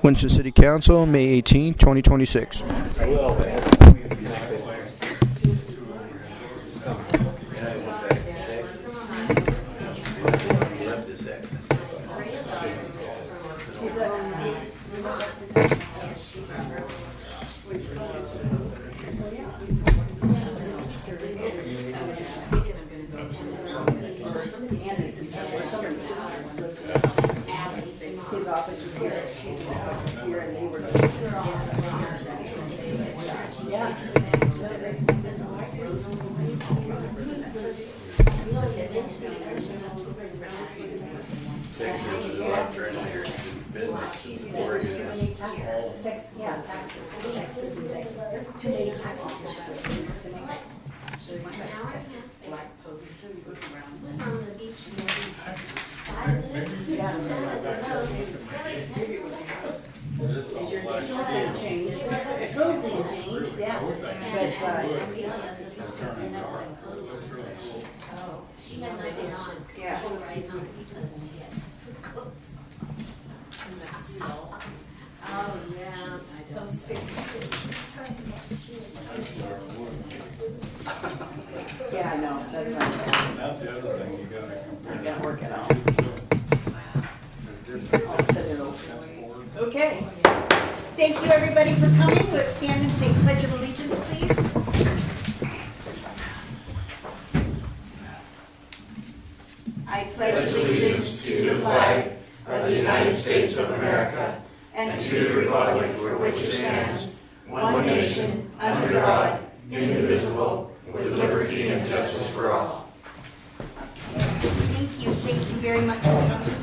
Winston City Council, May 18, 2026. His office was here, she's house was here, and they were. Yeah. Texas is a lot friendlier to business than Oregon Too is. many taxes, Texas and Texas. Too many taxes. So you went back to Texas. Black post. So you go around. On the beach, Something changed, something changed, yeah, but, she had not been on. yeah. Oh, yeah. Some stick. Yeah, I know, that's right. That's the other thing you I gotta gotta work it out. compare. I'll set it over. Okay. Thank you, everybody, for coming. Let's stand and say Pledge of Allegiance, please. I pledge allegiance to the flag of the United States of America and to the republic for which it stands, one nation, under God, indivisible, with liberty and justice for all. Thank you very much for coming.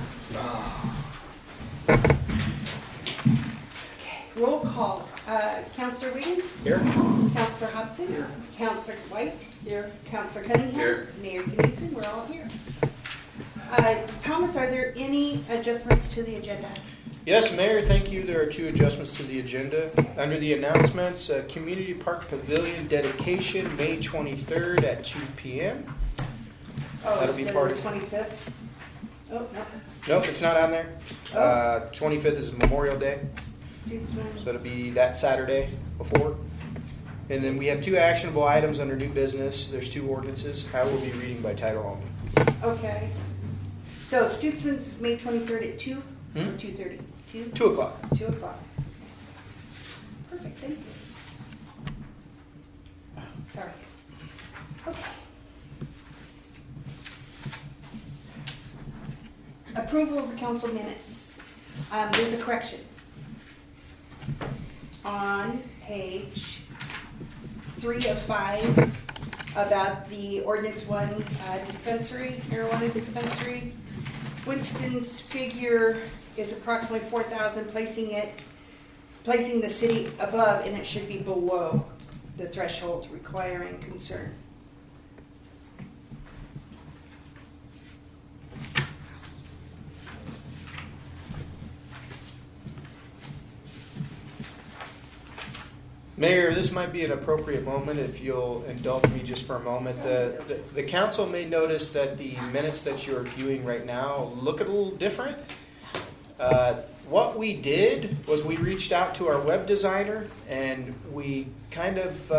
Roll call. Counselor Wiggins? Here. Counselor Hobson? Here. Counselor White? Here. Counselor Cunningham? Here. Mayor Knudsen, we're all here. Thomas, are there any adjustments to the agenda? Yes, Mayor, thank you. There are two adjustments to the agenda. Under the announcements, Community Park Pavilion dedication, May 23rd at 2 p.m. Oh, That'll be instead part of the 25th? Oh, no. Nope, it's not on there. Oh. 25th is Memorial Day, Students' so it'll be that Saturday before. And then we have two actionable items under new business. There's two ordinances. I will be reading by title only. Okay. So Stutzman's is May 23rd at 2 or Hmm? 2:30? 2? 2 o'clock. 2 o'clock. Perfect, thank you. Sorry. Okay. Approval of the council minutes. There's a correction. On page 3 of 5 about the ordinance 1 dispensary, marijuana dispensary. Winston's figure is approximately 4,000, placing the city above, and it should be below the threshold requiring concern. Mayor, this might be an appropriate moment if you'll indulge me just for a moment. The council may notice that the minutes that you're viewing right now look a little different. What we did was we reached out to our web designer and we kind of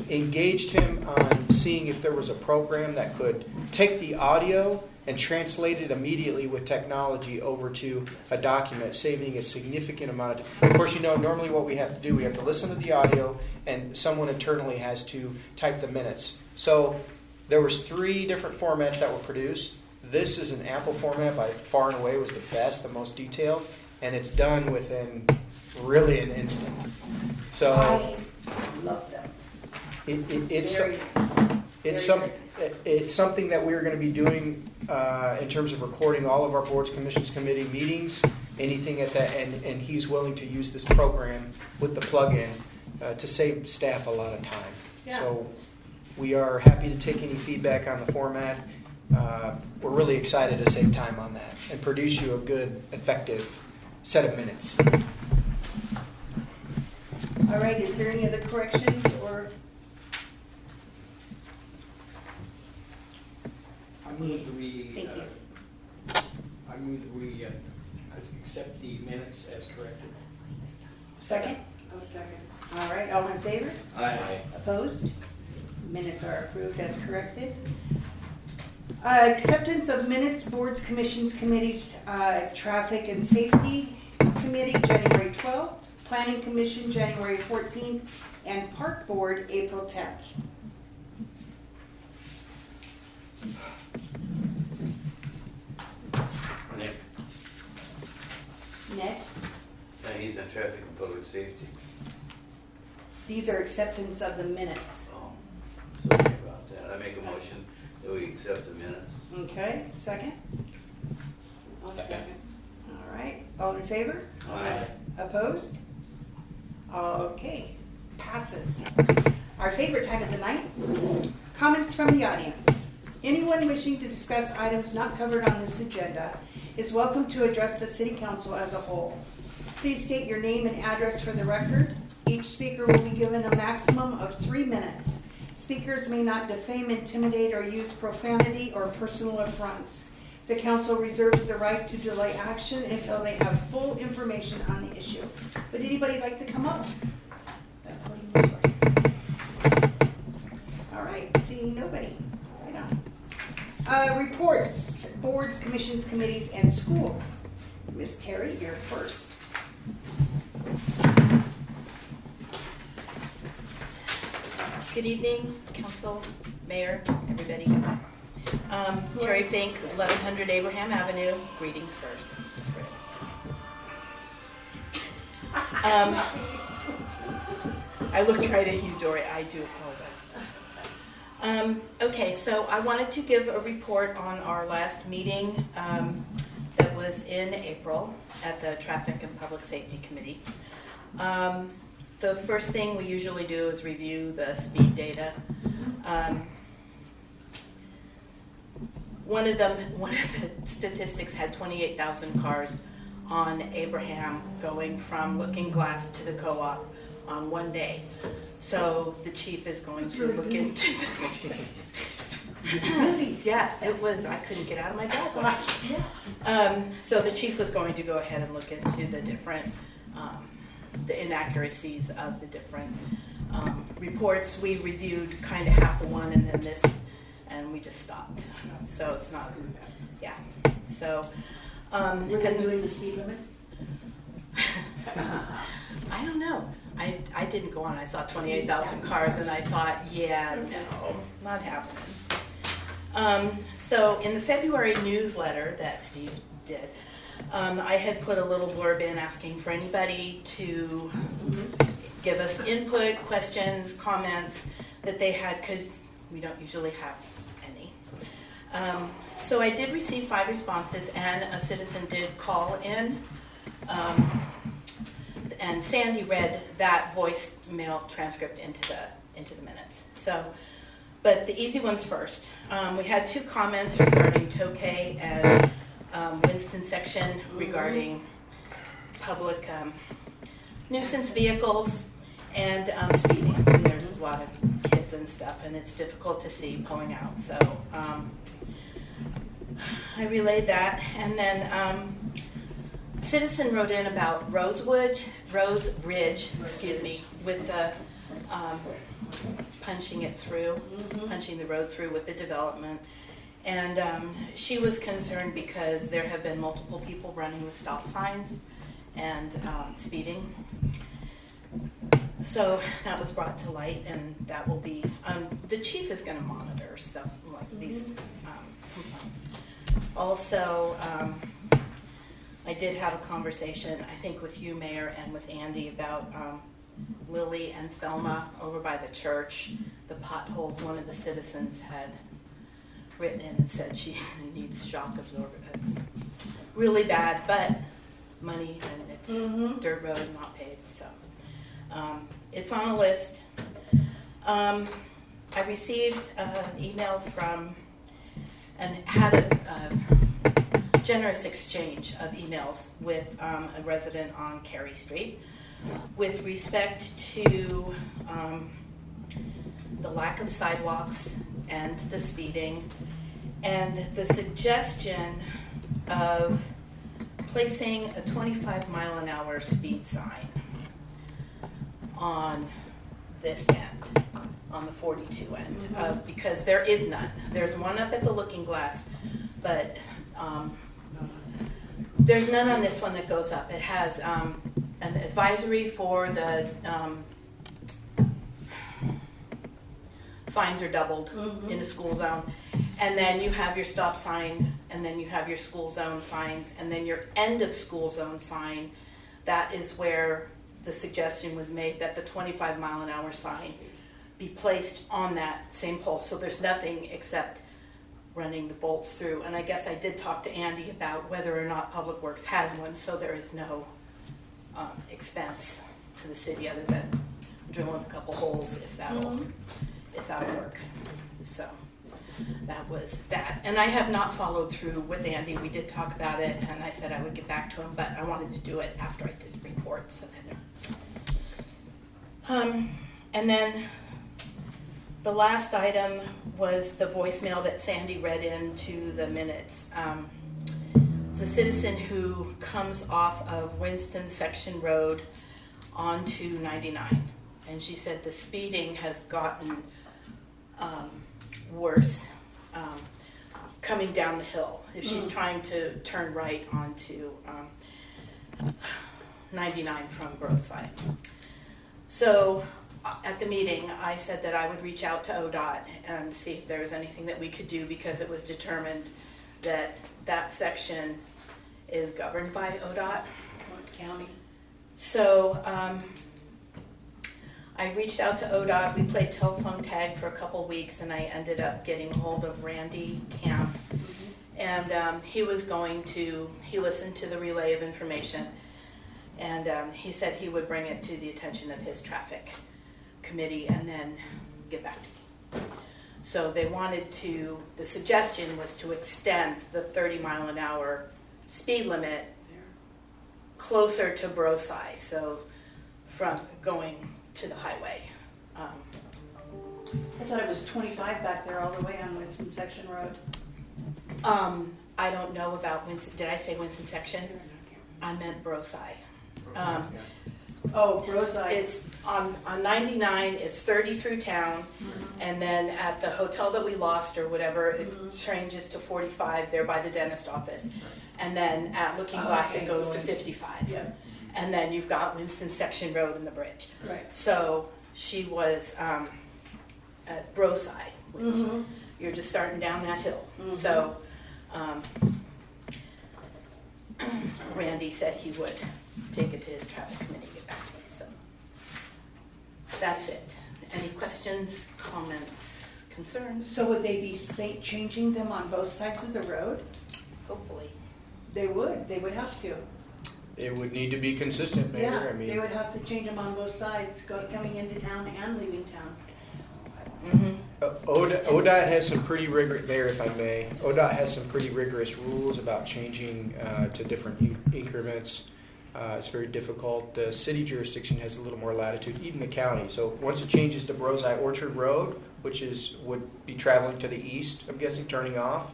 engaged him on seeing if there was a program that could take the audio and translate it immediately with technology over to a document, saving a significant amount of course, you know, normally what we have to do, we have to listen to the audio and someone internally has to type the minutes. So there was 3 different formats that were produced. This is an Apple format, by far and away was the best, the most detailed, and it's done within really an instant. So I love them. it's Very nice. it's Very, some very nice. it's something that we're going to be doing in terms of recording all of our boards, commissions, committee meetings, anything at that, and he's willing to use this program with the plug-in to save staff a lot of time. Yeah. So we are happy to take any feedback on the format. We're really excited to save time on that and produce you a good, effective set of minutes. All right, is there any other corrections or? I move that we, Thank you. I move that we accept the minutes as corrected. Second? I'll second. All right, all in favor? Aye. Opposed? Minutes are approved as corrected. Acceptance of minutes, boards, commissions, committees, Traffic and Safety Committee, January 12th, Planning Commission, January 14th, and Park Board, April 10th. Nick, Nick, he's in traffic and public safety. these are acceptance of the minutes. Oh, sorry about that. I make a motion that we accept the minutes. Okay, second? I'll Second. All right, all in favor? Aye. Opposed? Okay, passes. Our favorite time of the night, comments from the audience. Anyone wishing to discuss items not covered on this agenda is welcome to address the city council as a whole. Please state your name and address for the record. Each speaker will be given a maximum of 3 minutes. Speakers may not defame, intimidate, or use profanity or personal affronts. The council reserves the right to delay action until they have full information on the issue. Would anybody like to come up? That podium is yours. All right, seeing nobody. Right on. Reports, boards, commissions, committees, and schools. Miss Terry, you're first. Good evening, council, mayor, everybody. Terry Fink, 1100 Abraham Avenue. Greetings first. I looked right at you, Dory. I do apologize. Okay, so I wanted to give a report on our last meeting that was in April at the Traffic and Public Safety Committee. The first thing we usually do is review the speed data. One of the statistics had 28,000 cars on Abraham going from Looking Glass to the co-op on one day. So the chief is going to look into Busy. Yeah, it was. I couldn't get out of my driveway. So the chief was going to go ahead and look into the different the inaccuracies of the different reports. We reviewed kind of half of one and then this, and we just stopped. So it's not, yeah. So, Were they doing the speed limit? I don't know. I didn't go on. I saw 28,000 cars and I thought, yeah, no, not happening. So in the February newsletter that Steve did, I had put a little blurb in asking for anybody to give us input, questions, comments that they had, because we don't usually have any. So I did receive 5 responses, and a citizen did call in, and Sandy read that voicemail transcript into the minutes. So, but the easy ones first. We had 2 comments regarding Tokay and Winston section regarding public nuisance vehicles and speeding. And there's a lot of kids and stuff, and it's difficult to see pulling out. So I relayed that, and then citizen wrote in about Rose Ridge, with the punching the road through with the development. And she was concerned because there have been multiple people running the stop signs and speeding. So that was brought to light, and that will be, the chief is going to monitor stuff like these complaints. Also, I did have a conversation, I think with you, Mayor, and with Andy about Lily and Thelma over by the church, the potholes. One of the citizens had written in and said she needs shock absorber. It's really bad, but money, and it's dirt road, not paved, so it's on a list. I received an email from, and had a generous exchange of emails with a resident on Carey Street with respect to the lack of sidewalks and the speeding, and the suggestion of placing a 25-mile-an-hour speed sign on this end, on the 42 end, because there is none. There's one up at the Looking Glass, but there's none on this one that goes up. It has an advisory for the fines are doubled in the school zone. And then you have your stop sign, and then you have your school zone signs, and then your end of school zone sign. That is where the suggestion was made that the 25-mile-an-hour sign be placed on that same pole. So there's nothing except running the bolts through. And I guess I did talk to Andy about whether or not Public Works has one, so there is no expense to the city other than drilling a couple holes if that'll work. So that was that. And I have not followed through with Andy. We did talk about it, and I said I would get back to him, but I wanted to do it after I did the report. So then, and then the last item was the voicemail that Sandy read into the minutes. It's a citizen who comes off of Winston Section Road onto 99, and she said the speeding has gotten worse coming down the hill if she's trying to turn right onto 99 from Broside. So at the meeting, I said that I would reach out to ODOT and see if there was anything that we could do, because it was determined that that section is governed by ODOT. County. So I reached out to ODOT. We played telephone tag for a couple weeks, and I ended up getting a hold of Randy Camp. And he listened to the relay of information, and he said he would bring it to the attention of his traffic committee and then get back to me. So the suggestion was to extend the 30-mile-an-hour speed limit closer to Brosai, so from going to the highway. I thought it was 25 back there all the way on Winston Section Road. I don't know about Winston. Did I say Winston Section? I meant Brosai. Broside. It's on 99, it's 30 through town, and then at the hotel that we lost or whatever, it changes to 45 there by the dentist office. And then at Looking Glass, it goes to 55. Yeah. And then you've got Winston Section Road and the bridge. Right. So she was at Brosai, which you're just starting down that hill. So Randy said he would take it to his traffic committee and get back to me. So that's it. Any questions, comments, concerns? So would they be changing them on both sides of the road? Hopefully. They would. They would have to. It would need to be consistent, Mayor. Yeah, I mean, they would have to change them on both sides, coming into town and leaving town. ODOT has some pretty rigorous, Mayor, if I may, ODOT has some pretty rigorous rules about changing to different increments. It's very difficult. The city jurisdiction has a little more latitude, even the county. So once it changes to Brosai Orchard Road, which would be traveling to the east, I'm guessing, turning off,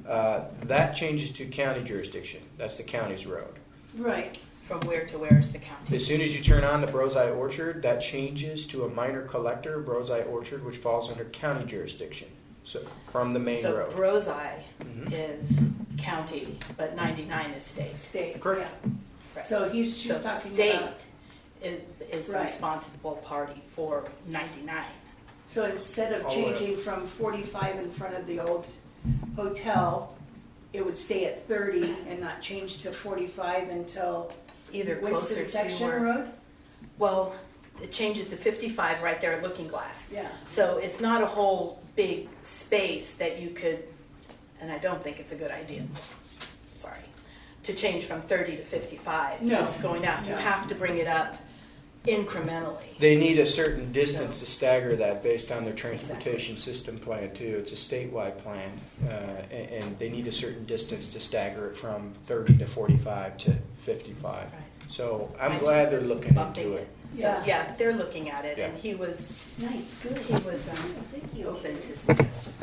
that changes to county jurisdiction. That's the county's road. Right. From where to where is the county? As soon as you turn on the Brosai Orchard, that changes to a minor collector, Brosai Orchard, which falls under county jurisdiction. So from the main so road. Brosai is county, but 99 is state. State. Correct. Yeah. Right. So she's So talking state about. is the Right. responsible party for 99. So instead of All the way changing from 45 in front of the old hotel, it would stay at 30 and not change to 45 until Either closer Winston to Section or, Road? well, it changes to 55 right there at Looking Glass. Yeah. So it's not a whole big space that you could, and I don't think it's a good idea, sorry, to change from 30 to 55, No. just going down. You No. have to bring it up incrementally. They need a certain distance to stagger that based on their transportation system plan too. It's a statewide plan, and they need a certain distance to stagger it from 30 to 45 to 55. Right. So I'm I glad just they're looking bumping into it. So, Yeah. yeah, they're looking at it, Yeah. and he was Nice, good. Thank you. open to suggestions.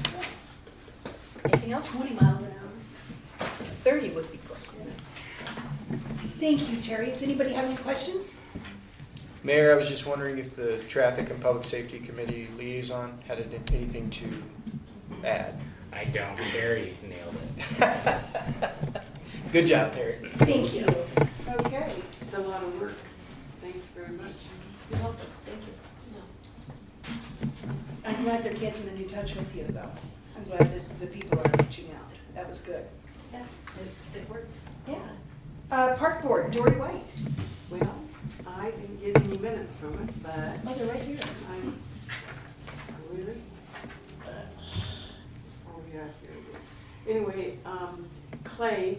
Anything else? 20 miles an hour. 30 would be great. Thank you, Terry. Does anybody have any questions? Mayor, I was just wondering if the Traffic and Public Safety Committee liaison had anything to add. I don't care, you nailed it. Good job, Terry. Thank you. Okay. It's a lot of work. Thanks very much. You're welcome. Thank you. I'm glad they're getting in touch with you, though. I'm glad that the people are reaching out. That was good. Yeah, it worked. Yeah. Park Board, Dory White. Well, I didn't get any minutes from it, but Oh, they're right here. I'm, really? Oh, yeah, here it is. Anyway, Clay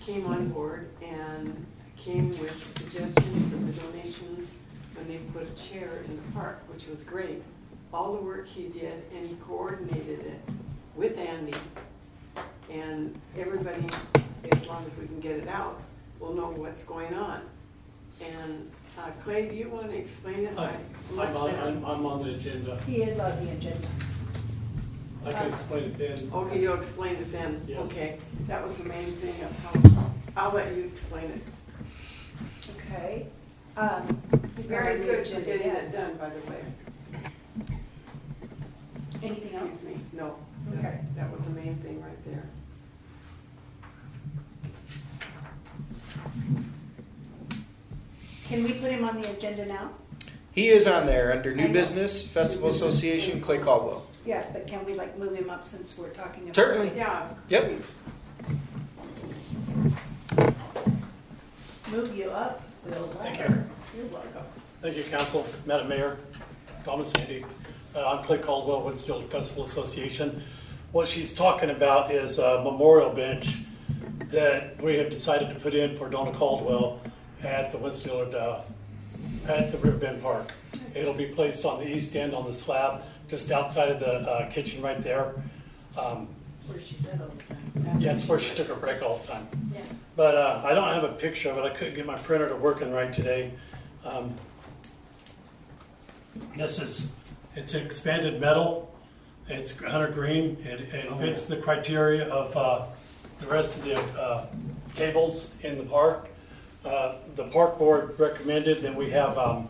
came on board and came with suggestions of the donations when they put a chair in the park, which was great. All the work he did, and he coordinated it with Andy. And everybody, as long as we can get it out, will know what's going on. And Clay, do you want to explain it? I'm on the agenda. He is on the agenda. I can explain it then. Okay, you'll explain it then. Yes. Okay, that was the main thing of how, I'll let you explain it. Okay. He's not Very on the good for agenda getting yet. it done, by the way. Anything else? Excuse me, no. Okay. That was the main thing right there. Can we put him on the agenda now? He is on there under I New know. Business, Festival Association, Clay Caldwell. Yeah, but can we like move him up since we're talking about? Certainly. Yeah. Yep. please. Move you up, Bill. Thank you. You're welcome. Thank you, Council, Madam Mayor, Thomas Andy. I'm Clay Caldwell with Winsfield Festival Association. What she's talking about is a memorial bench that we have decided to put in for Donna Caldwell at the Winsfield, at the Riverbend Park. It'll be placed on the east end on the slab, just outside of the kitchen right there. Where she's at all the time. Yeah, it's where she took her break all the time. Yeah. But I don't have a picture of it. I couldn't get my printer to working right today. It's expanded metal. It's hunter green. It fits the criteria of the rest of the tables in the park. The park board recommended that we have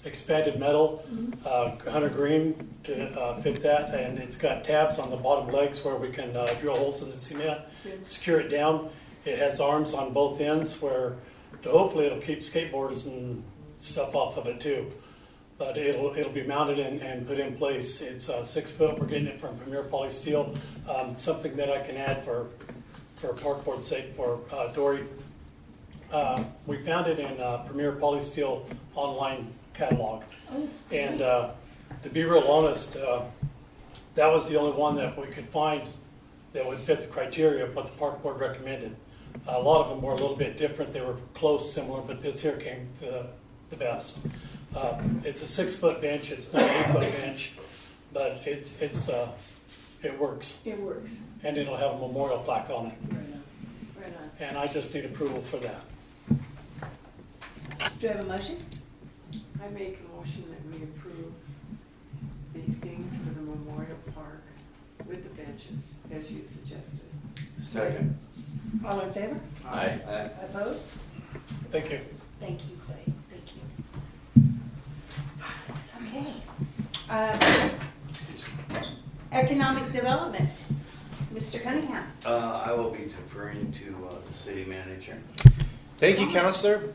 expanded metal, hunter green to fit that, and it's got tabs on the bottom legs where we can drill holes in the cement, secure it down. It has arms on both ends where hopefully it'll keep skateboarders and stuff off of it too. But it'll be mounted and put in place. It's 6 foot. We're getting it from Premier Polysteel. Something that I can add for park board's sake for Dory. We found it in Premier Polysteel online catalog. And to be real honest, that was the only one that we could find that would fit the criteria of what the park board recommended. A lot of them were a little bit different. They were close, similar, but this here came the best. It's a 6 foot bench. It's not an 8 foot bench, but it works. It works. And it'll have a memorial plaque on it. Right on. And I just need approval for that. Do you have a motion? I make a motion that we approve the things for the Memorial Park with the benches, as you suggested. Second. All in favor? Aye. Opposed? Thank you. Thank you, Clay. Thank you. Okay. Economic Development, Mr. Cunningham. I will be deferring to the city manager. Thank you, Counselor,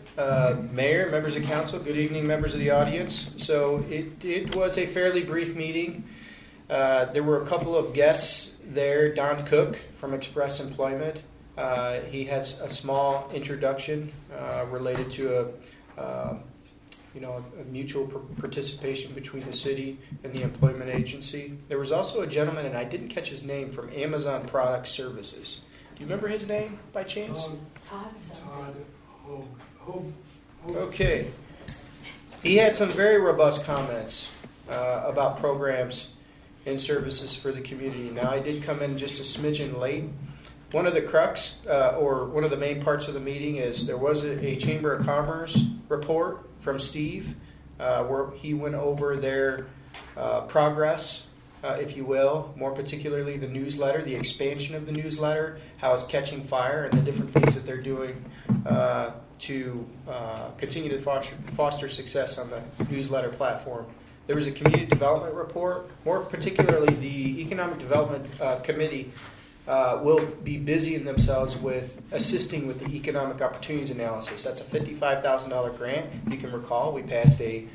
Mayor, members of council. Good evening, members of the audience. So it was a fairly brief meeting. There were a couple of guests there. Don Cook from Express Employment. He had a small introduction related to a mutual participation between the city and the employment agency. There was also a gentleman, and I didn't catch his name, from Amazon Product Services. Do you remember his name by chance? Todd something. Okay. He had some very robust comments about programs and services for the community. Now, I did come in just a smidgen late. One of the crux, or one of the main parts of the meeting is there was a Chamber of Commerce report from Steve where he went over their progress if you will, more particularly the newsletter, the expansion of the newsletter, how it's catching fire, and the different things that they're doing to continue to foster success on the newsletter platform. There was a community development report, more particularly the Economic Development Committee will be busying themselves with assisting with the economic opportunities analysis. That's a $55,000 grant. If you can recall, we passed a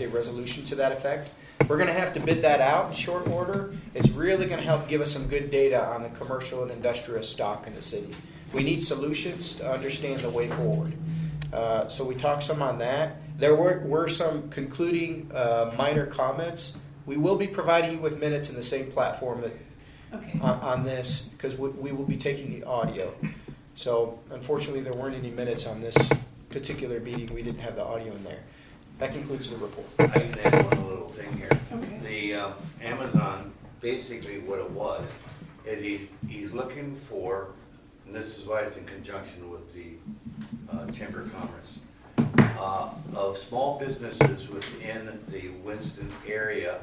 resolution to that effect. We're going to have to bid that out in short order. It's really going to help give us some good data on the commercial and industrial stock in the city. We need solutions to understand the way forward. So we talked some on that. There were some concluding minor comments. We will be providing you with minutes in the same platform that on this, because we will be taking the audio. So unfortunately there weren't any minutes on this particular meeting. We didn't have the audio in there. That concludes the report. I can add one little thing here. Okay. The Amazon, basically what it was, he's looking for, and this is why it's in conjunction with the Chamber of Commerce, of small businesses within the Winston area,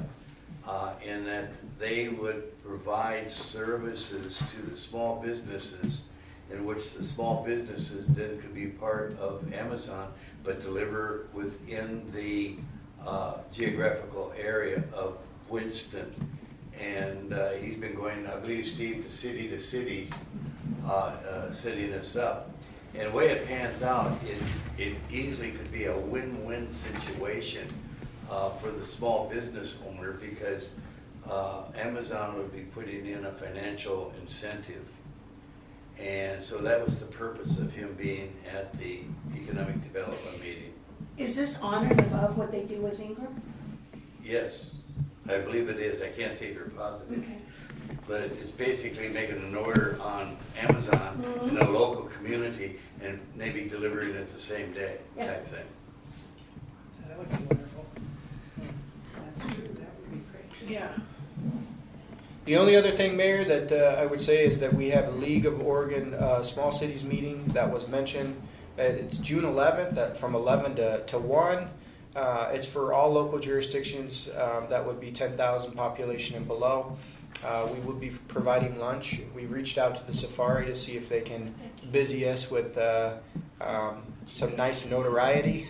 in that they would provide services to the small businesses, in which the small businesses then could be part of Amazon, but deliver within the geographical area of Winston. And he's been going, I believe, Steve, to cities, setting this up. And the way it pans out, it easily could be a win-win situation for the small business owner, because Amazon would be putting in a financial incentive. And so that was the purpose of him being at the economic development meeting. Is this on and above what they do with Ingram? Yes, I believe it is. I can't say for positive. Okay. But it's basically making an order on Amazon in a local community and maybe delivering it the same day, type thing. That would be wonderful. That's true, that would be great. Yeah. The only other thing, Mayor, that I would say is that we have a League of Oregon Small Cities meeting that was mentioned. It's June 11th from 11 to 1. It's for all local jurisdictions that would be 10,000 population and below. We will be providing lunch. We reached out to the Safari to see if they can busy us with some nice notoriety.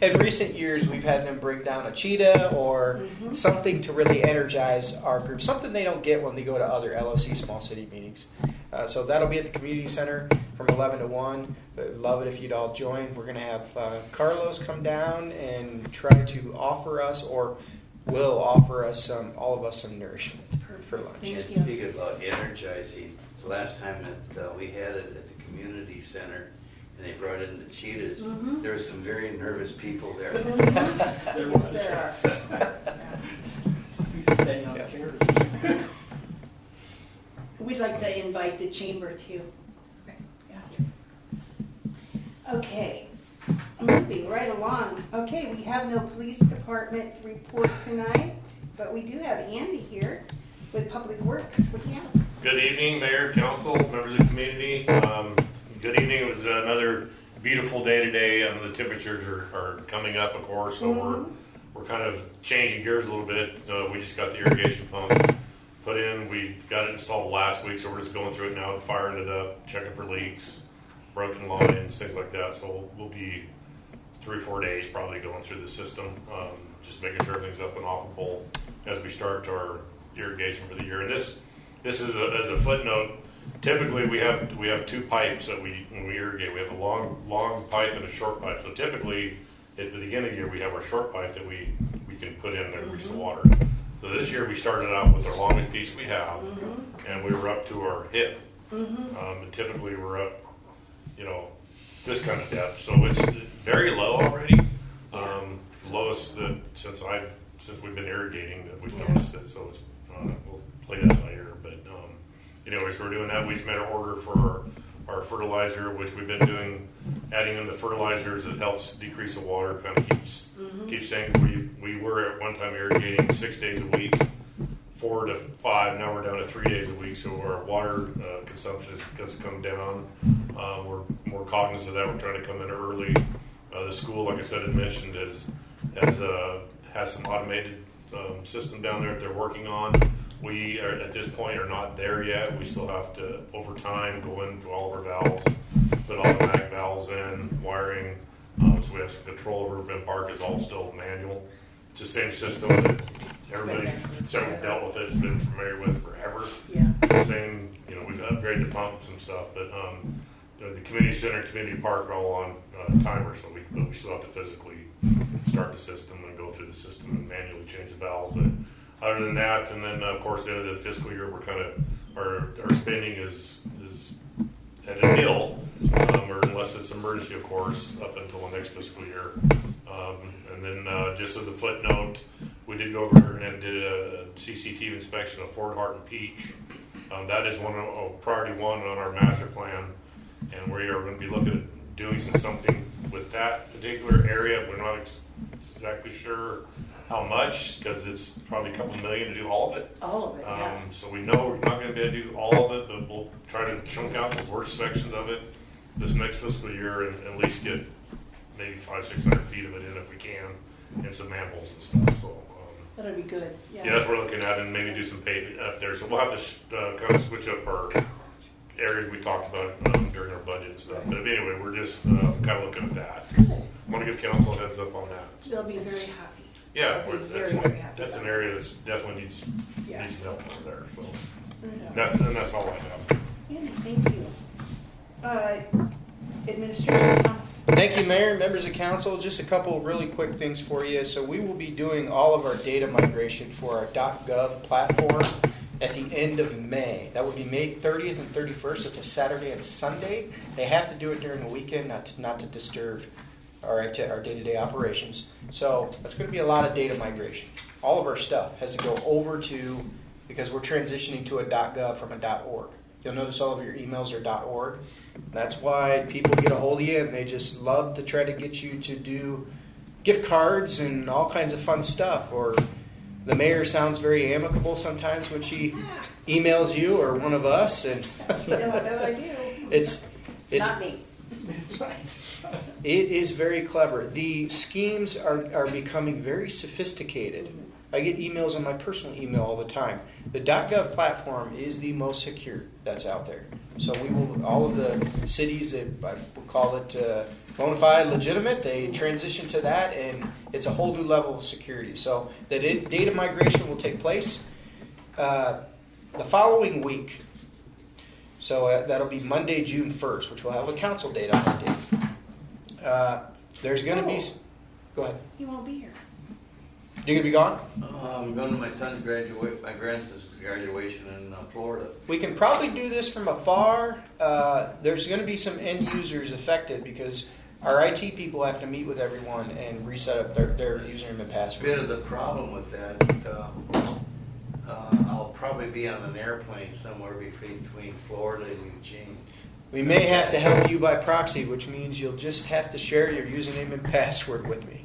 In recent years, we've had them bring down a cheetah or something to really energize our group, something they don't get when they go to other LOC small city meetings. So that'll be at the community center from 11 to 1. But love it if you'd all join. We're going to have Carlos come down and try to offer us, or will offer us all of us some nourishment for lunch. Thank And you. speaking about energizing, the last time that we had it at the community center and they brought in the cheetahs, there were some very nervous people there. There was. Yes, there are. Staying on the chairs. We'd like to invite the chamber too. Yes. Okay, moving right along. Okay, we have no police department report tonight, but we do have Andy here with Public Works. What do you have? Good evening, Mayor, Council, members of the community. Good evening. It was another beautiful day today, and the temperatures are coming up, of course, so we're kind of changing gears a little bit. We just got the irrigation pump put in. We got it installed last week, so we're just going through it now, firing it up, checking for leaks, broken lines, things like that. So we'll be 3 or 4 days probably going through the system, just making sure everything's up and operable as we start our irrigation for the year. And this is as a footnote. Typically, we have 2 pipes that when we irrigate. We have a long pipe and a short pipe. So typically, at the beginning of the year, we have our short pipe that we can put in there to reach the water. So this year, we started out with our longest piece we have, and we were up to our hip. And typically, we're up, this kind of depth. So it's very low already. Lowest that since we've been irrigating that we've noticed it. So it's we'll play that by ear. But anyways, we're doing that. We just made our order for our fertilizer, which we've been doing, adding in the fertilizers. It helps decrease the water. Kind of keeps saying we were at one time irrigating 6 days a week, 4 to 5. Now we're down to 3 days a week. So our water consumption has come down. We're more cognizant of that. We're trying to come in early. The school, like I said, had mentioned, has some automated system down there that they're working on. We are, at this point, are not there yet. We still have to, over time, go into all of our valves, put automatic valves in, wiring. So we have some control over Ben Park is all still manual. It's the same system that everybody that's ever dealt with it has been familiar with forever. Yeah. The same, we've upgraded the pumps and stuff, but the community center, community park are all on timers, so we still have to physically start the system and go through the system and manually change the valves. But other than that, and then of course the end of the fiscal year, we're kind of our spending is at a nil, or unless it's emergency, of course, up until the next fiscal year. And then just as a footnote, we did go over and did a CCTV inspection of Fort Hart and Peach. That is priority one on our master plan, and we are going to be looking at doing something with that particular area. We're not exactly sure how much, because it's probably a couple million to do all of it. All of it, yeah. So we know we're not going to be able to do all of it, but we'll try to chunk out the worst sections of it this next fiscal year and at least get maybe 500-600 feet of it in if we can, and some manholes and stuff. So That'll be good, yeah, that's what we're looking at, and maybe do some paving up there. So we'll have to kind of switch up our areas we talked about during our budget and stuff. But anyway, we're just kind of looking at that. I want to give council a heads up on that. They'll be very happy. Yeah, They'll be that's very happy an about area that definitely needs Yeah. some help over there. So Right on. that's all I have. Andy, thank you. Administrator Thomas. Thank you, Mayor, members of council. Just a couple really quick things for you. So we will be doing all of our data migration for our .gov platform at the end of May. That would be May 30th and 31st. It's a Saturday and Sunday. They have to do it during the weekend, not to disturb our day-to-day operations. So that's going to be a lot of data migration. All of our stuff has to go over to, because we're transitioning to a .gov from a .org. You'll notice all of your emails are .org. That's why people get a hold of you, and they just love to try to get you to do gift cards and all kinds of fun stuff. Or the mayor sounds very amicable sometimes when she emails you or one of us, and No, I do. it's Not me. it is very clever. The schemes are becoming very sophisticated. I get emails on my personal email all the time. The .gov platform is the most secure that's out there. So we will, all of the cities that I will call it bona fide, legitimate, they transition to that, and it's a whole new level of security. So the data migration will take place the following week. So that'll be Monday, June 1st, which will have a council date on that date. There's going to be... Go ahead. You won't be here. You're going to be gone? I'm going to my grandson's graduation in Florida. We can probably do this from afar. There's going to be some end users affected because our IT people have to meet with everyone and reset up their username and A password. bit of the problem with that, I'll probably be on an airplane somewhere between Florida and Eugene. We may have to help you by proxy, which means you'll just have to share your username and password with me.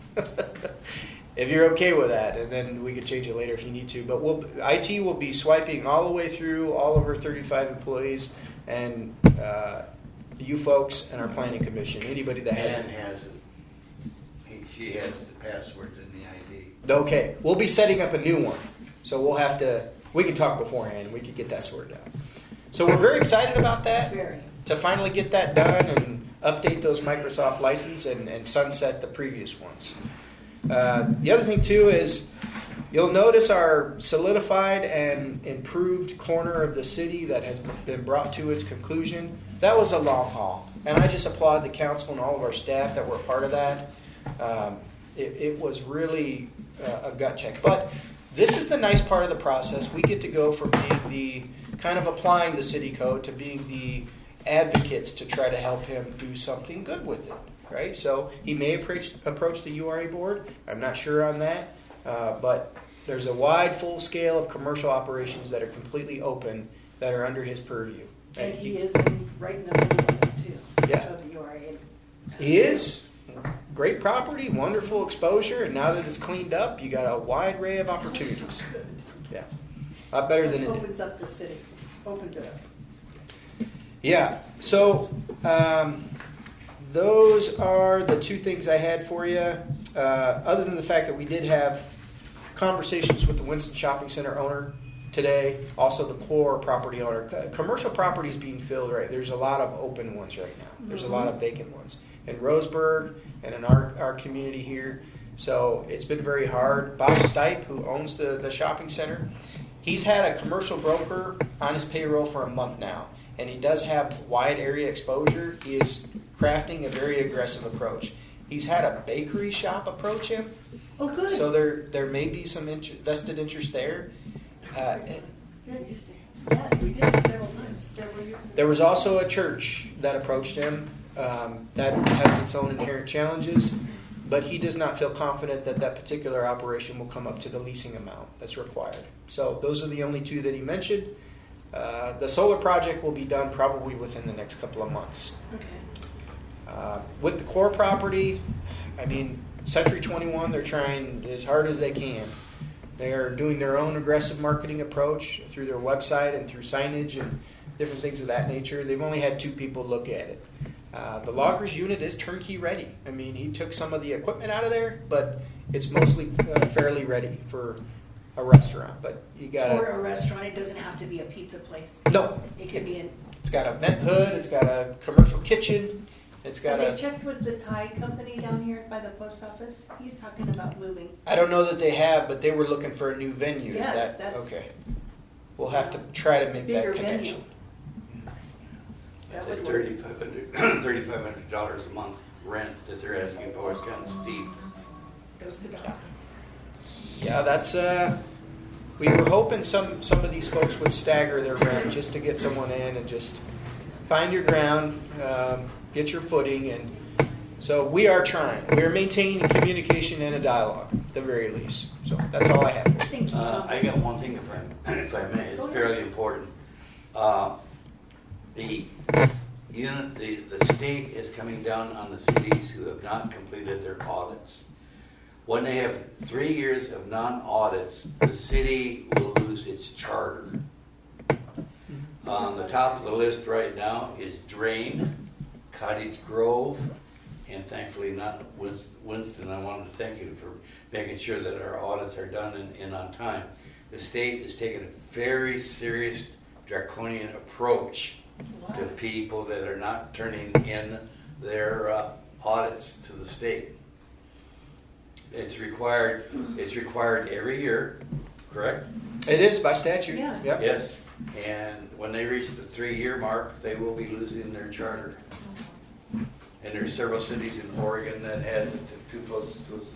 If you're okay with that, and then we can change it later if you need to. But IT will be swiping all the way through all of our 35 employees and you folks and our planning commission. Anybody that has Ann has it. She has the passwords and the ID. Okay, we'll be setting up a new one. So we'll have to, we can talk beforehand. We can get that sorted out. So we're very excited about that, Very. to finally get that done and update those Microsoft licenses and sunset the previous ones. The other thing, too, is you'll notice our solidified and improved corner of the city that has been brought to its conclusion. That was a long haul. And I just applaud the council and all of our staff that were a part of that. It was really a gut check. But this is the nice part of the process. We get to go from being the kind of applying the city code to being the advocates to try to help him do something good with it. Right? So he may approach the URA board. I'm not sure on that. But there's a wide, full scale of commercial operations that are completely open that are under his purview. And he is right in the middle of it, too. Yeah. Of the URA. He is. Great property, wonderful exposure, and now that it's cleaned up, you got a wide array of opportunities. Good. Yeah. A lot better than it did. Opens up the city. Opens it up. Yeah. So those are the two things I had for you. Other than the fact that we did have a conversations with the Winston Shopping Center owner today, also the core property owner. Commercial properties being filled, right? There's a lot of open ones right now. There's a lot of vacant ones in Roseburg and in our community here. So it's been very hard. Bob Stipe, who owns the shopping center, he's had a commercial broker on his payroll for a month now, and he does have wide area exposure. He is crafting a very aggressive approach. He's had a bakery shop approach him. Oh, good. So there may be some vested interest there. Yeah, we did it several times, several years ago. There was also a church that approached him that has its own inherent challenges, but he does not feel confident that that particular operation will come up to the leasing amount that's required. So those are the only two that he mentioned. The solar project will be done probably within the next couple of months. Okay. With the core property, I mean, Century 21, they're trying as hard as they can. They are doing their own aggressive marketing approach through their website and through signage and different things of that nature. They've only had 2 people look at it. The loggers unit is turnkey ready. I mean, he took some of the equipment out of there, but it's mostly fairly ready for a restaurant. But you got For a restaurant, it doesn't have to be a pizza place. no. It could be an. It's got a vent hood. It's got a commercial kitchen. It's got Have a. they checked with the Thai company down here by the post office? He's talking about moving. I don't know that they have, but they were looking for a new venue. Yes, Is that that's- okay? We'll have to try to make Bigger that connection. venue. That That would work. $3,500 a month rent that they're asking for is kind of steep. Goes to Doc. Yeah, that's we were hoping some of these folks would stagger their rent just to get someone in and just find your ground, get your footing, and so we are trying. We are maintaining communication and a dialogue at the very least. So that's all I have. Thank you, Tom. I got one thing, if I may, it's Go ahead. fairly important. The state is coming down on the cities who have not completed their audits. When they have 3 years of non-audits, the city will lose its charter. On the top of the list right now is Drain, Cottage Grove, and thankfully not Winston. I wanted to thank you for making sure that our audits are done and on time. The state is taking a very serious draconian approach to people that are not turning in their audits to the state. It's required every year, correct? It is by statute. Yeah. Yep. Yes. And when they reach the 3-year mark, they will be losing their charter. And there's several cities in Oregon that has it too close to us,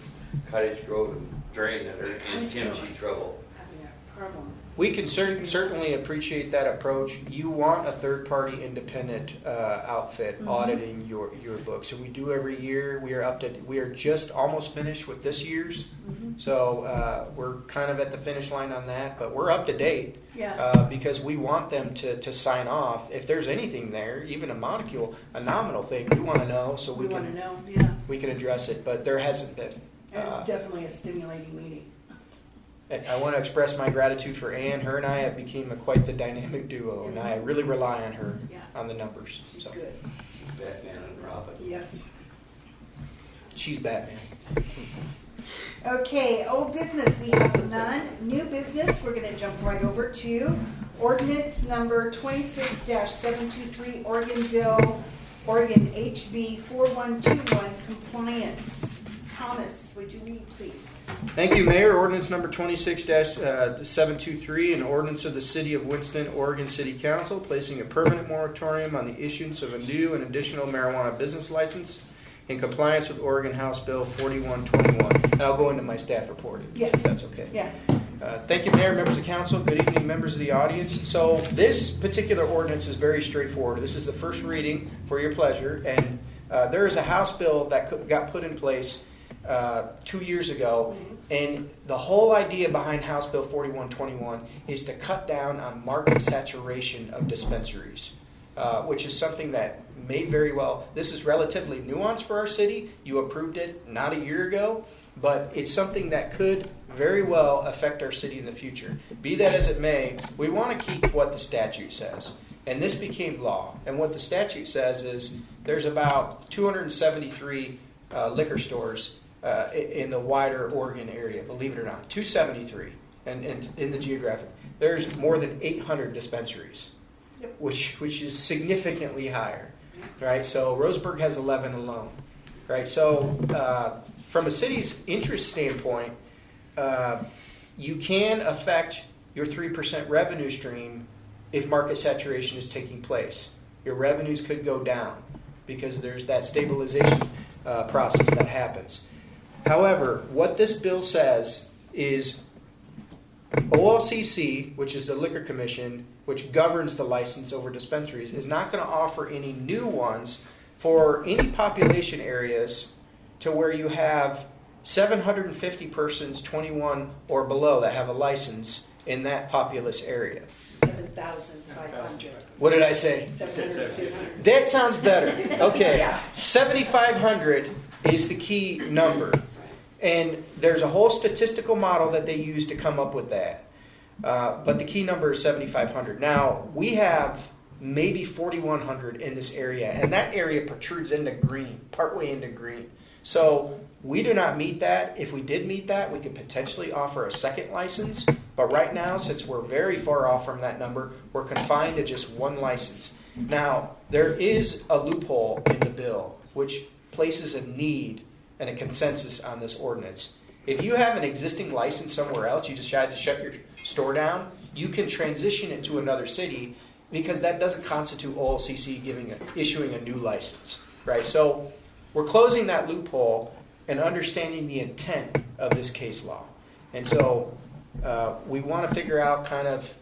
Cottage Grove and Drain, that are in kimchi trouble. Having a problem. We can certainly appreciate that approach. You want a third-party independent outfit auditing your books, and we do every year. We are just almost finished with this year's, so we're kind of at the finish line on that. But we're up to date because we want them to sign off. If there's anything there, even a nominal thing, we want to know so We want to know, yeah. we can address it. But there hasn't been. It's definitely a stimulating meeting. I want to express my gratitude for Ann. Her and I have become quite the dynamic duo, and I really rely on her on the numbers. She's So good. Batman and Robin. Yes. she's Batman. Okay, old business, we have none. New business, we're gonna jump right over to ordinance number 26-723, Oregon Bill, Oregon HB 4121 compliance. Thomas, would you read, please? Thank you, Mayor. Ordinance number 26-723, an ordinance of the City of Winston, Oregon City Council, placing a permanent moratorium on the issuance of a new and additional marijuana business license in compliance with Oregon House Bill 4121. And I'll go into my staff report Yes. if that's okay. Yeah. Thank you, Mayor, members of council. Good evening, members of the audience. So this particular ordinance is very straightforward. This is the first reading for your pleasure, and there is a House bill that got put in place 2 years ago, and the whole idea behind House Bill 4121 is to cut down on market saturation of dispensaries, which is something that may very well, this is relatively nuanced for our city. You approved it not a year ago, but it's something that could very well affect our city in the future. Be that as it may, we want to keep what the statute says. And this became law. And what the statute says is there's about 273 liquor stores in the wider Oregon area, believe it or not. 273 and in the geographic. There's more than 800 dispensaries, Yep. which is significantly higher, right? So Roseburg has 11 alone, right? So from a city's interest standpoint, you can affect your 3% revenue stream if market saturation is taking place. Your revenues could go down because there's that stabilization process that happens. However, what this bill says is OLCC, which is the Liquor Commission, which governs the license over dispensaries, is not going to offer any new ones for any population areas to where you have 750 persons, 21 or below, that have a license in that populous area. 7,500. What did I say? 7,500. That sounds better. Okay. Yeah. 7,500 is the key number. And there's a whole statistical model that they use to come up with that. But the key number is 7,500. Now, we have maybe 4,100 in this area, and that area protrudes into green, partway into green. So we do not meet that. If we did meet that, we could potentially offer a second license. But right now, since we're very far off from that number, we're confined to just one license. Now, there is a loophole in the bill which places a need and a consensus on this ordinance. If you have an existing license somewhere else, you decide to shut your store down, you can transition it to another city because that doesn't constitute OLCC issuing a new license, right? So we're closing that loophole and understanding the intent of this case law. And so we want to figure out kind of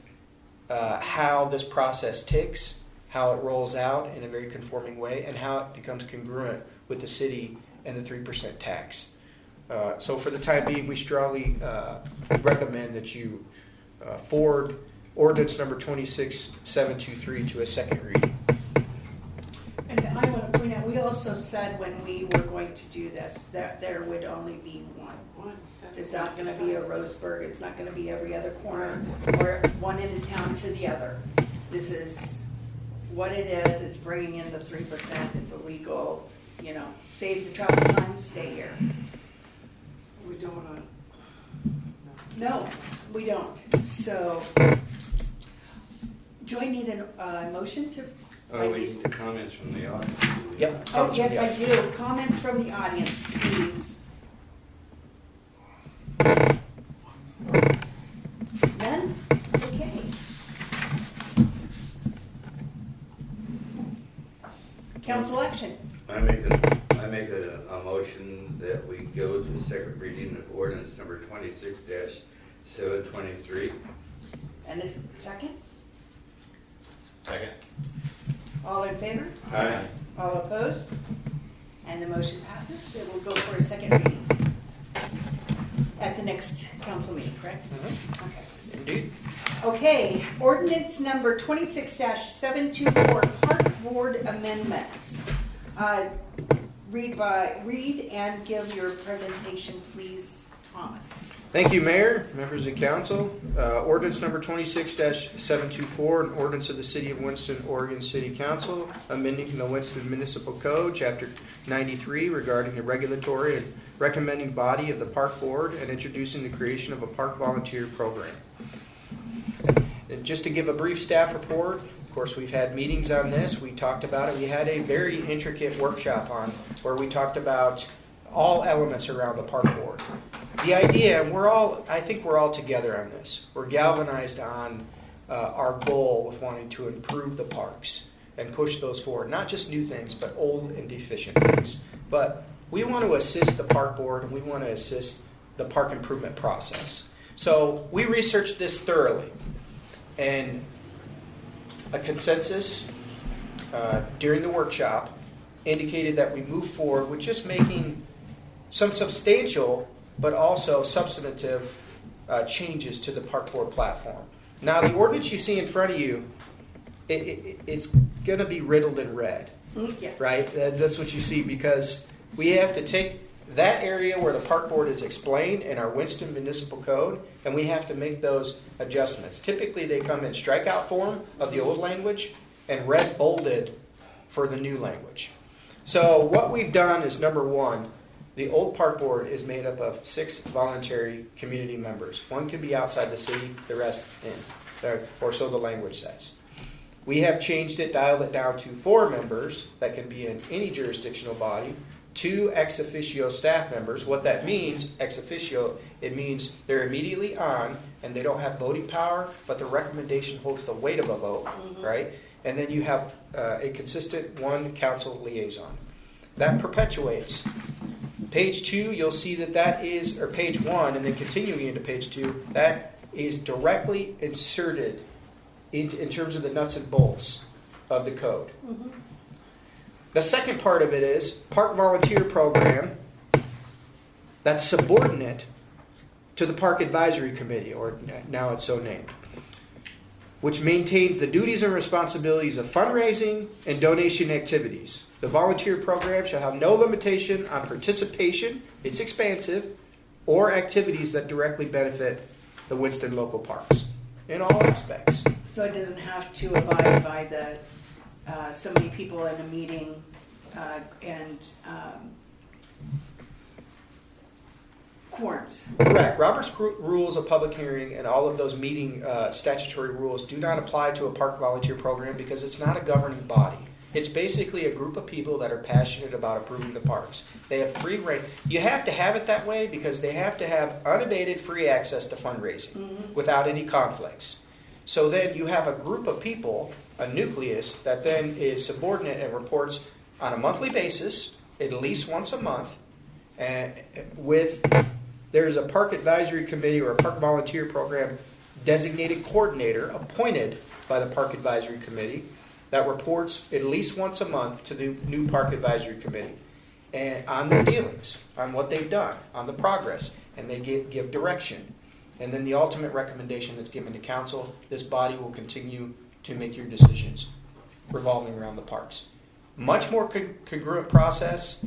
how this process ticks, how it rolls out in a very conforming way, and how it becomes congruent with the city and the 3% tax. So for the time being, we strongly recommend that you forward ordinance number 26723 to a second reading. And I want to point out, we also said when we were going to do this, that there would only be one. It's not going to be a Roseburg, it's not going to be every other corner, or one end of town to the other. This is what it is, it's bringing in the 3%, it's illegal, save the travel time, stay here. We don't want to. No, we don't. So, do I need a motion to? Oh, we need the comments from the audience. Yep. Oh, yes, I do. Comments from the audience, please. None? Okay. Council action. I make a motion that we go to second reading of ordinance number 26-723. And a second? Second. All in favor? Aye. All opposed? And the motion passes. It will go for a second reading at the next council meeting, correct? Mm-hmm. Okay. Indeed. Okay, ordinance number 26-724, park board amendments. Read and give your presentation, please, Thomas. Thank you, Mayor, members of council. Ordinance number 26-724, an ordinance of the City of Winston, Oregon City Council, amending the Winston Municipal Code, Chapter 93, regarding the regulatory and recommending body of the park board and introducing the creation of a park volunteer program. And just to give a brief staff report, of course, we've had meetings on this. We talked about it. We had a very intricate workshop on where we talked about all elements around the park board. The idea, and I think we're all together on this. We're galvanized on our goal with wanting to improve the parks and push those forward. Not just new things, but old and deficient things. But we want to assist the park board and we want to assist the park improvement process. So we researched this thoroughly. And a consensus during the workshop indicated that we move forward with just making some substantial but also substantive changes to the park board platform. Now, the ordinance you see in front of you, it's going to be riddled in red, Yeah. right? That's what you see because we have to take that area where the park board is explained in our Winston Municipal Code, and we have to make those adjustments. Typically, they come in strikeout form of the old language and red bolded for the new language. So what we've done is, number one, the old park board is made up of 6 voluntary community members. One can be outside the city, the rest in, or so the language says. We have changed it, dialed it down to 4 members that can be in any jurisdictional body, 2 ex officio staff members. What that means, ex officio, it means they're immediately on and they don't have voting power, but the recommendation holds the weight of a vote, right? And then you have a consistent 1 council liaison. That perpetuates. Page 2, you'll see that is, or page 1, and then continuing into page 2, that is directly inserted in terms of the nuts and bolts of the code. The second part of it is park volunteer program that's subordinate to the Park Advisory Committee, or now it's so named, which maintains the duties and responsibilities of fundraising and donation activities. The volunteer program shall have no limitation on participation, it's expansive, or activities that directly benefit the Winston local parks in all aspects. So it doesn't have to abide by the, so many people in a meeting and quorums. Correct. Robert's rules of public hearing and all of those meeting statutory rules do not apply to a park volunteer program because it's not a governing body. It's basically a group of people that are passionate about improving the parks. They have free reign. You have to have it that way because they have to have unabated free access to fundraising without any conflicts. So then you have a group of people, a nucleus, that then is subordinate and reports on a monthly basis, at least once a month, and there's a park advisory committee or a park volunteer program designated coordinator appointed by the park advisory committee that reports at least once a month to the new park advisory committee and on their dealings, on what they've done, on the progress, and they give direction. And then the ultimate recommendation that's given to council, this body will continue to make your decisions revolving around the parks. Much more congruent process.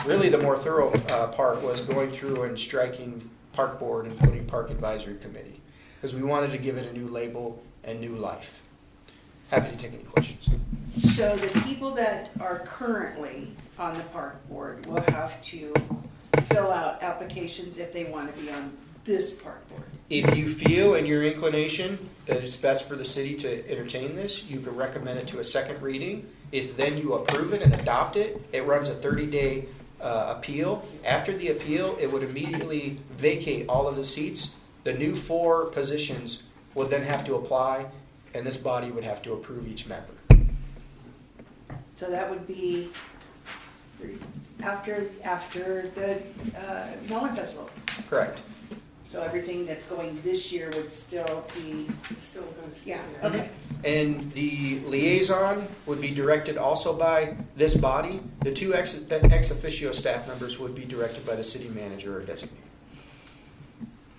Really the more thorough part was going through and striking park board and putting park advisory committee because we wanted to give it a new label and new life. Happy to take any questions. So the people that are currently on the park board will have to fill out applications if they want to be on this park board. If you feel in your inclination that it's best for the city to entertain this, you could recommend it to a second reading. If then you approve it and adopt it, it runs a 30-day appeal. After the appeal, it would immediately vacate all of the seats. The new 4 positions would then have to apply, and this body would have to approve each member. So that would be after the Melon Festival. Correct. So everything that's going this year would still be, Still gonna stay yeah, there. okay. And the liaison would be directed also by this body. The 2 ex officio staff members would be directed by the city manager or designee.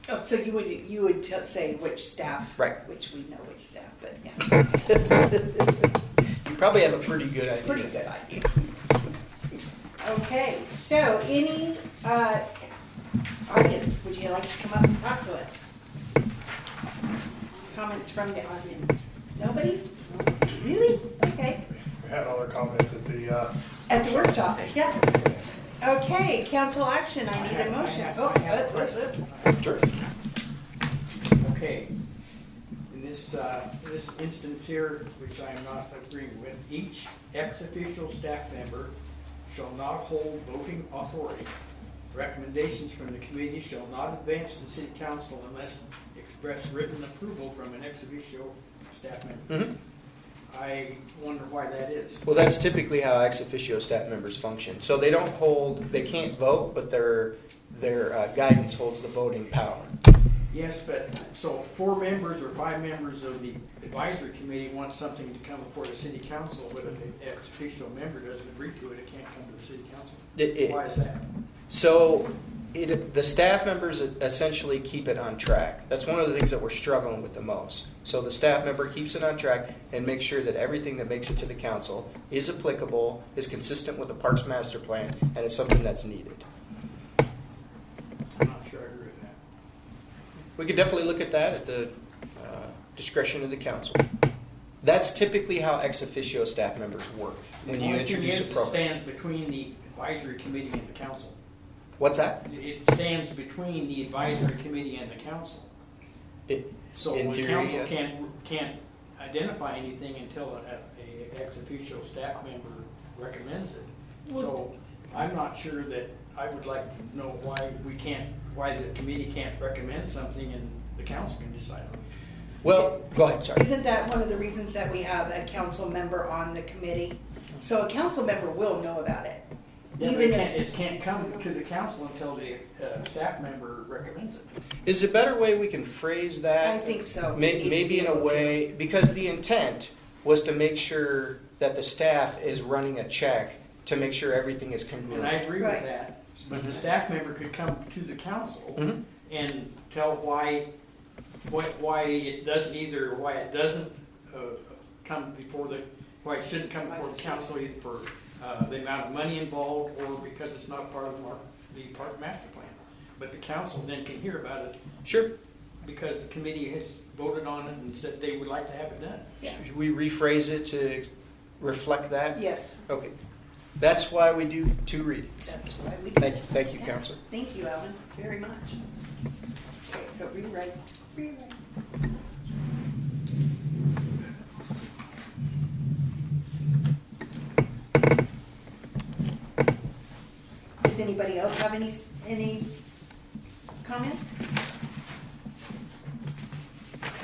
Oh, so you would say which staff, Right. which we know which staff, but yeah, You probably have a pretty good idea. pretty good idea. Okay, so any audience, would you like to come up and talk to us? Comments from the audience? Nobody? Really? Okay. We had other comments at the workshop, yeah. Okay, council action, I need a motion. I have a question. Sure. Okay, in this instance here, which I am not agreeing with, each ex-official staff member shall not hold voting authority. Recommendations from the committee shall not advance to the city council unless express written approval from an ex-official staff member. Mm-hmm. I wonder why that is. Well, that's typically how ex officio staff members function. So they can't vote, but their guidance holds the voting power. Yes, but, so 4 members or 5 members of the advisory committee want something to come before the city council, but if the ex-official member doesn't agree to it, it can't come to the city council. Why is that? So the staff members essentially keep it on track. That's one of the things that we're struggling with the most. So the staff member keeps it on track and makes sure that everything that makes it to the council is applicable, is consistent with the Parks Master Plan, and is something that's needed. I'm not sure I agree with that. We could definitely look at that at the discretion of the council. That's typically how ex officio staff members work when you introduce a program. The only thing stands between the advisory committee and the council. What's that? It stands between the advisory committee and the council. It, So in the theory, council yeah. can't identify anything until a ex officio staff member recommends it. So I'm not sure that, I would like to know why the committee can't recommend something and the council can decide on it. Well, go ahead, sorry. Isn't that one of the reasons that we have a council member on the committee? So a council member will know about it. Yeah, but Even it if, can't come to the council until the staff member recommends it. Is there a better way we can phrase that? I think so. We need to Maybe be in a able to. way, because the intent was to make sure that the staff is running a check to make sure everything is And congruent. I agree Right. with that, but the staff member could come to the council Mhm. and tell why it doesn't come before why it shouldn't come before the council, either for the amount of money involved or because it's not part of the park master plan. But the council then can hear about it Sure. because the committee has voted on it and said they would like to have it done. Yeah. Should we rephrase it to reflect that? Yes, Okay. That's why we do 2 readings. that's why we do this. Thank you, Yeah. Counselor. Thank you, Alan, very much. Okay, so rewrite. Does anybody else have any comments?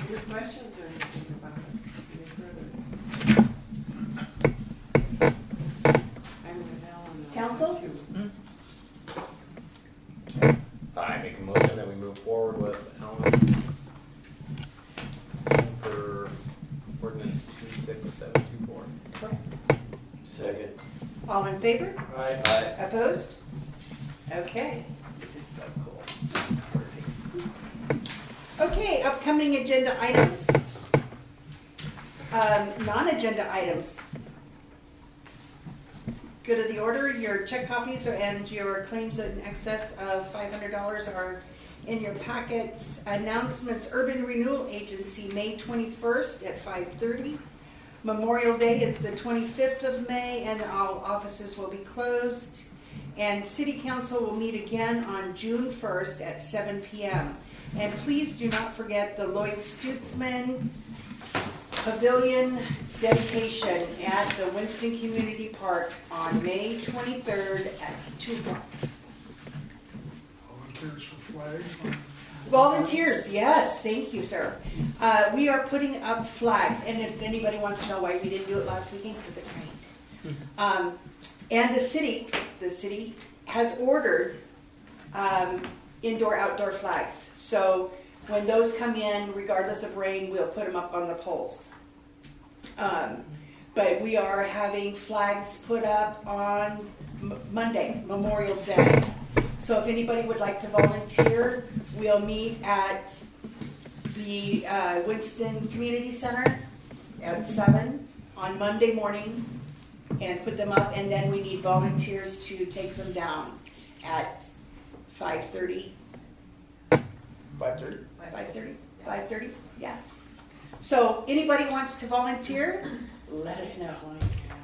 Any questions or anything about it? Any further? I'm with Ellen. Council? Too. I make a motion that we move forward with Alan's for ordinance 26724. Second. All in favor? Aye. Opposed? Okay, this is so cool. Okay, upcoming agenda items. Non-agenda items. Good of the order, your check copies and your claims in excess of $500 are in your packets. Announcements, Urban Renewal Agency, May 21st at 5:30. Memorial Day is the 25th of May and all offices will be closed. And City Council will meet again on June 1st at 7 p.m. And please do not forget the Lloyd Stutzman Pavilion dedication at the Winston Community Park on May 23rd at 2 o'clock. Volunteers for flags. Volunteers, yes, thank you, sir. We are putting up flags, and if anybody wants to know why we didn't do it last weekend, because it rained. And the city has ordered indoor-outdoor flags. So when those come in, regardless of rain, we'll put them up on the poles. But we are having flags put up on Monday, Memorial Day. So if anybody would like to volunteer, we'll meet at the Winston Community Center at 7 on Monday morning and put them up, and then we need volunteers to take them down at 5:30. 5:30? 5:30? 5:30, yeah. So anybody wants to volunteer, let us know.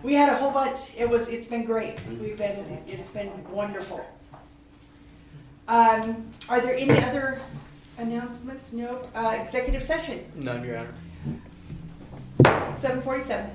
We had a whole bunch, it's been great. It's been wonderful. Are there any other announcements? Nope. Executive session, None, Your Honor. 7:47.